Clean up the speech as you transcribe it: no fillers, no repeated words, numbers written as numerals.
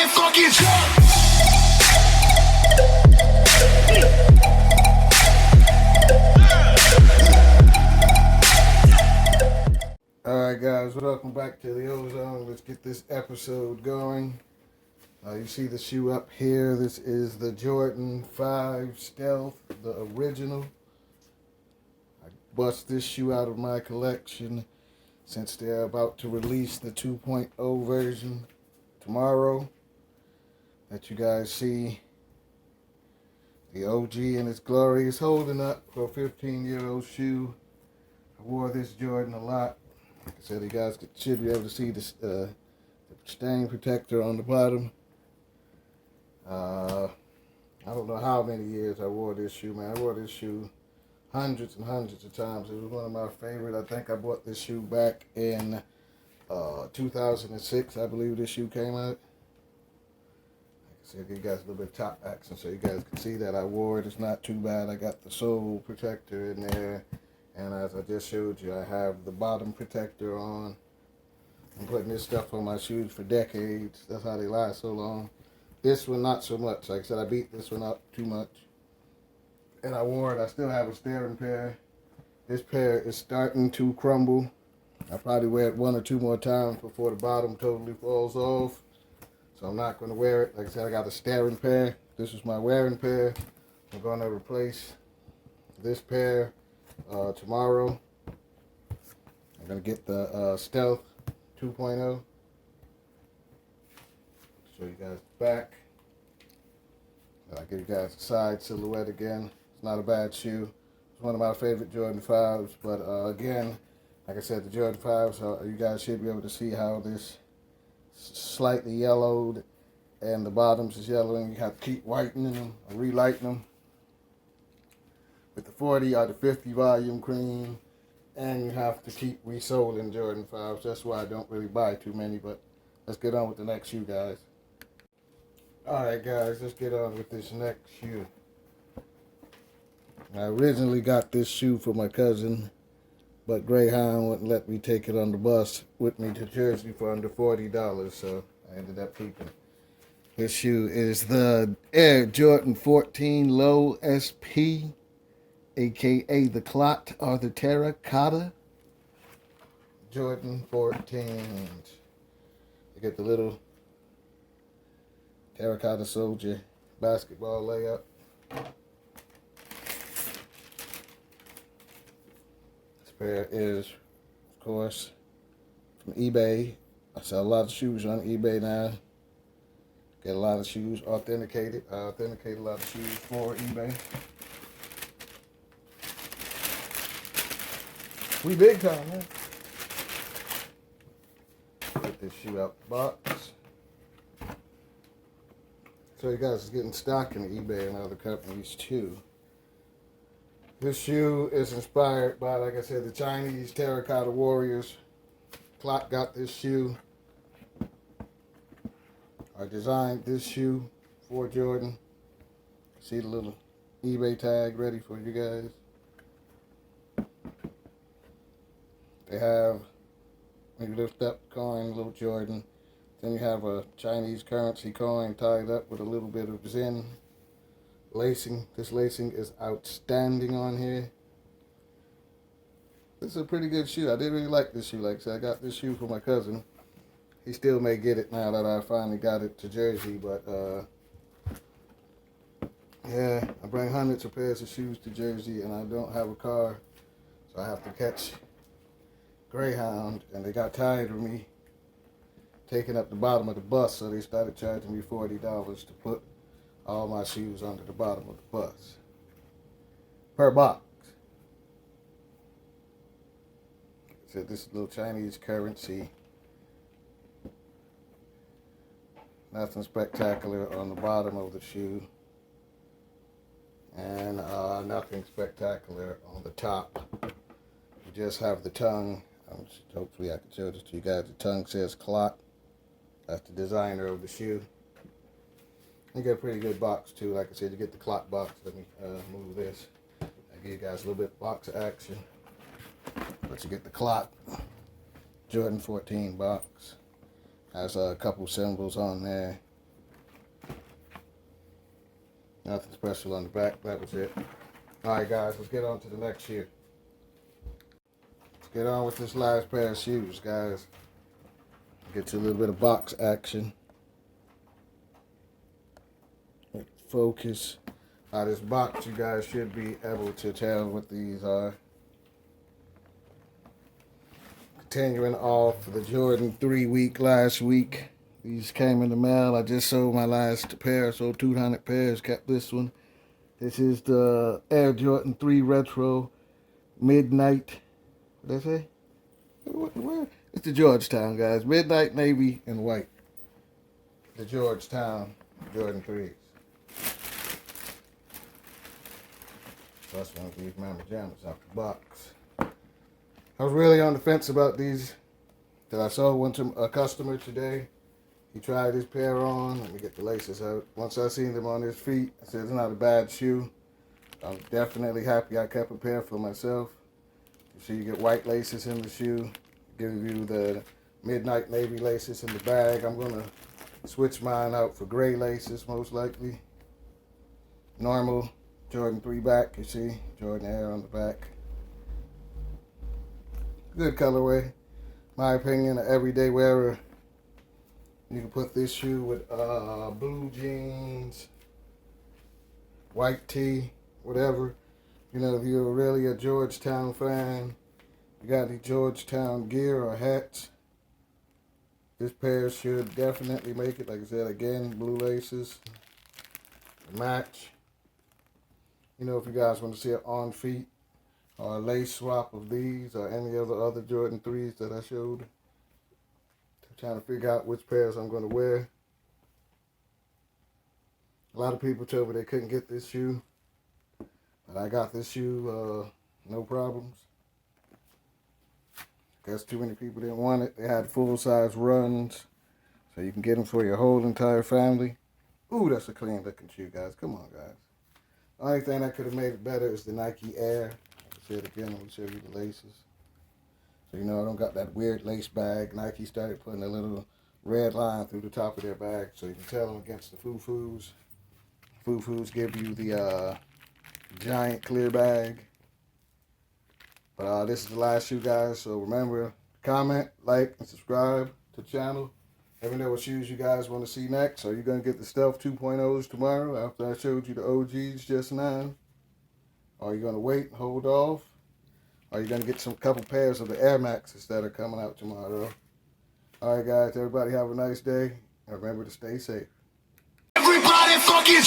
my fucking truck. Alright guys, welcome back to the Ozone. Let's get this episode going. You see the shoe up here. This is the Jordan 5 Stealth, the original. I bust this shoe out of my collection since they're about to release the 2.0 version tomorrow. Let you guys see the OG in its glory. It's holding up for a 15-year-old shoe. I wore this Jordan a lot. Like I said, you guys should be able to see this, the stain protector on the bottom. I don't know how many years I wore this shoe, man. I wore this shoe hundreds and hundreds of times. It was one of my favorite. I think I bought this shoe back in 2006, I believe this shoe came out. Like I said, you guys a little bit of top action so you guys can see that I wore it. It's not too bad. I got the sole protector in there. And as I just showed you, I have the bottom protector on. I'm putting this stuff on my shoes for decades. That's how they last so long. This one, not so much. Like I said, I beat this one up too much. And I wore it. I still have a staring pair. This pair is starting to crumble. I'll probably wear it one or two more times before the bottom totally falls off. So I'm not going to wear it. Like I said, I got a staring pair. This is my wearing pair. I'm going to replace this pair tomorrow. I'm going to get the Stealth 2.0. Show you guys the back. I'll give you guys a side silhouette again. It's not a bad shoe. It's one of my favorite Jordan 5s. But again, like I said, the Jordan 5s, you guys should be able to see how this slightly yellowed and the bottoms is yellowing. You have to keep whitening them or relighting them with the 40 or the 50 volume cream, and you have to keep resoling Jordan 5s. That's why I don't really buy too many, but let's get on with the next shoe, guys. Alright guys, let's get on with this next shoe. I originally got this shoe for my cousin, but Greyhound wouldn't let me take it on the bus with me to Jersey for under $40, so I ended up keeping it. This shoe is the Air Jordan 14 Low SP, aka the Clot or the Terra Jordan 14. You get the little terracotta soldier basketball layup. This pair is, of course, from eBay. I sell a lot of shoes on eBay now. Get a lot of shoes authenticated. I authenticate a lot of shoes for eBay. We big time, man. Get this shoe out the box. So you guys are getting stock in eBay and other companies too. This shoe is inspired by, like I said, the Chinese terracotta warriors. Clot got this shoe. I designed this shoe for Jordan. See the little eBay tag ready for you guys. They have, when you lift up the coin, little Jordan. Then you have a Chinese currency coin tied up with a little bit of Zen lacing. This lacing is outstanding on here. This is a pretty good shoe. I did really like this shoe. Like I said, I got this shoe for my cousin. He still may get it now that I finally got it to Jersey, but yeah, I bring hundreds of pairs of shoes to Jersey and I don't have a car, so I have to catch Greyhound, and they got tired of me taking up the bottom of the bus, so they started charging me $40 to put all my shoes under the bottom of the bus per box. So this little Chinese currency, nothing spectacular on the bottom of the shoe, and nothing spectacular on the top. You just have the tongue. Hopefully I can show this to you guys. The tongue says Clot. That's the designer of the shoe. You get a pretty good box too. Like I said, you get the Clot box. Let me move this. I'll give you guys a little bit of box action. But you get the Clot Jordan 14 box. Has a couple symbols on there. Nothing special on the back. That was it. All right, guys, let's get on to the next shoe. Let's get on with this last pair of shoes, guys. Get you a little bit of box action. Focus. This box, you guys should be able to tell what these are. Continuing off for the Jordan 3 week last week. These came in the mail. I just sold my last pair, sold 200 pairs, kept this one. This is the Air Jordan 3 Retro Midnight. What did I say? Where? It's the Georgetown, guys. Midnight Navy and white. The Georgetown Jordan 3s. That's one of these Mama Jammas out the box. I was really on the fence about these till I sold one to a customer today. He tried his pair on. Let me get the laces out. Once I seen them on his feet, I said it's not a bad shoe. I'm definitely happy I kept a pair for myself. You see, you get white laces in the shoe. Give you the midnight navy laces in the bag. I'm gonna switch mine out for gray laces most likely. Normal Jordan 3 back, you see, Jordan Air on the back. Good colorway. My opinion, an everyday wearer. You can put this shoe with blue jeans, white tee, whatever. You know, if you're really a Georgetown fan, you got any Georgetown gear or hats, this pair should definitely make it. Like I said, again, blue laces, match. You know, if you guys want to see an on feet or a lace swap of these or any of the other Jordan 3s that I showed. I'm trying to figure out which pairs I'm going to wear. A lot of people told me they couldn't get this shoe, but I got this shoe, no problems. Guess too many people didn't want it. They had full-size runs, so you can get them for your whole entire family. Ooh, that's a clean-looking shoe, guys. Come on, guys. The only thing that could have made it better is the Nike Air. Like I said again, let me show you the laces. So you know I don't got that weird lace bag. Nike started putting a little red line through the top of their bag so you can tell them against the Foo-Foos. Foo-Foos give you the giant clear bag. But this is the last shoe, guys. So remember, comment, like, and subscribe to the channel. Let me know what shoes you guys want to see next. Are you going to get the Stealth 2.0s tomorrow after I showed you the OGs just now? Or are you going to wait and hold off? Or are you going to get some couple pairs of the Air Maxes that are coming out tomorrow? All right, guys. Everybody have a nice day. And remember to stay safe. Everybody fucking